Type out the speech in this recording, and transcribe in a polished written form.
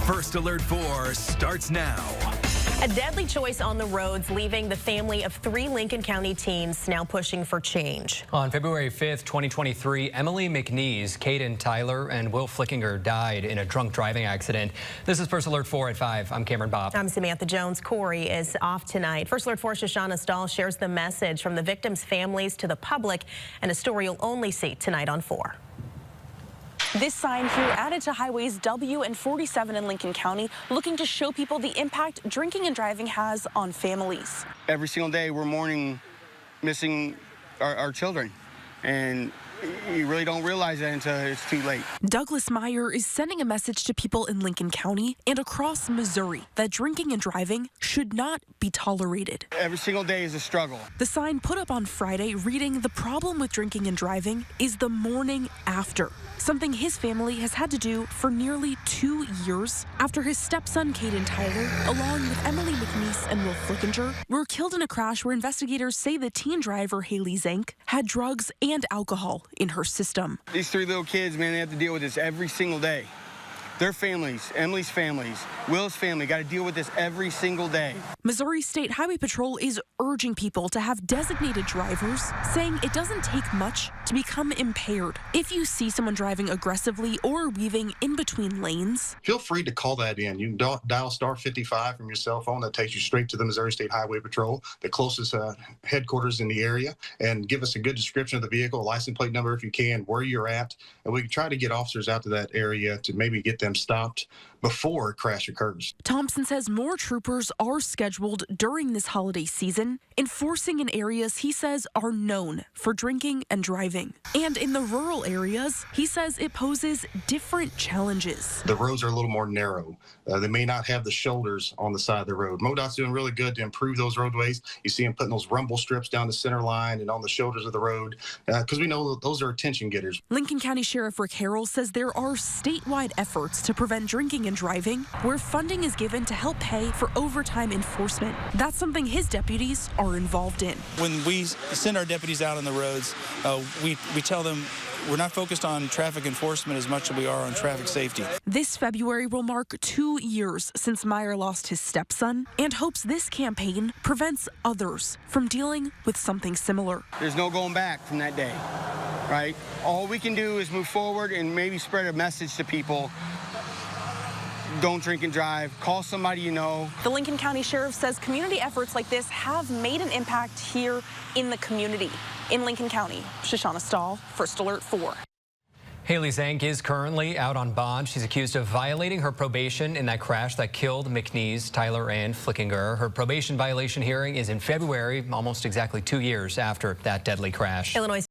First Alert 4 starts now. A deadly choice on the roads, leaving the family of 3 Lincoln County teens now pushing for change. On February 5th, 2023, Emily McNeese, Caden Tyler, and Will Flickinger died in a drunk driving accident. This is First Alert 4 at 5. I'm Cameron Bob. I'm Samantha Jones. Corey is off tonight. First Alert 4's Shoshana Stahl shares the message from the victims' families to the public, and a story you'll only see tonight on 4. This sign here added to highways W and 47 in Lincoln County, looking to show people the impact drinking and driving has on families. Every single day we're mourning missing our children, and you really don't realize that until it's too late. Douglas Meyer is sending a message to people in Lincoln County and across Missouri that drinking and driving should not be tolerated. Every single day is a struggle. The sign put up on Friday reading, "The problem with drinking and driving is the morning after," something his family has had to do for nearly 2 years after his stepson Caden Tyler, along with Emily McNeese and Will Flickinger, were killed in a crash where investigators say the teen driver Haley Zank had drugs and alcohol in her system. These 3 little kids, man, they have to deal with this every single day. Their families, Emily's families, Will's family, got to deal with this every single day. Missouri State Highway Patrol is urging people to have designated drivers, saying it doesn't take much to become impaired. If you see someone driving aggressively or weaving in between lanes, feel free to call that in. You can dial star 55 from your cell phone. That takes you straight to the Missouri State Highway Patrol, the closest headquarters in the area, and give us a good description of the vehicle, license plate number if you can, where you're at, and we can try to get officers out to that area to maybe get them stopped before a crash occurs. Thompson says more troopers are scheduled during this holiday season, enforcing in areas he says are known for drinking and driving. And in the rural areas, he says it poses different challenges. The roads are a little more narrow. They may not have the shoulders on the side of the road. MoDOT's doing really good to improve those roadways. You see them putting those rumble strips down the center line and on the shoulders of the road, because we know those are attention getters. Lincoln County Sheriff Rick Harrell says there are statewide efforts to prevent drinking and driving, where funding is given to help pay for overtime enforcement. That's something his deputies are involved in. When we send our deputies out on the roads, we tell them we're not focused on traffic enforcement as much as we are on traffic safety. This February will mark 2 years since Meyer lost his stepson, and hopes this campaign prevents others from dealing with something similar. There's no going back from that day, right? All we can do is move forward and maybe spread a message to people. Don't drink and drive. Call somebody you know. The Lincoln County Sheriff says community efforts like this have made an impact here in the community. In Lincoln County, Shoshana Stahl, First Alert 4. Haley Zank is currently out on bond. She's accused of violating her probation in that crash that killed McNeese, Tyler, and Flickinger. Her probation violation hearing is in February, almost exactly 2 years after that deadly crash. Illinois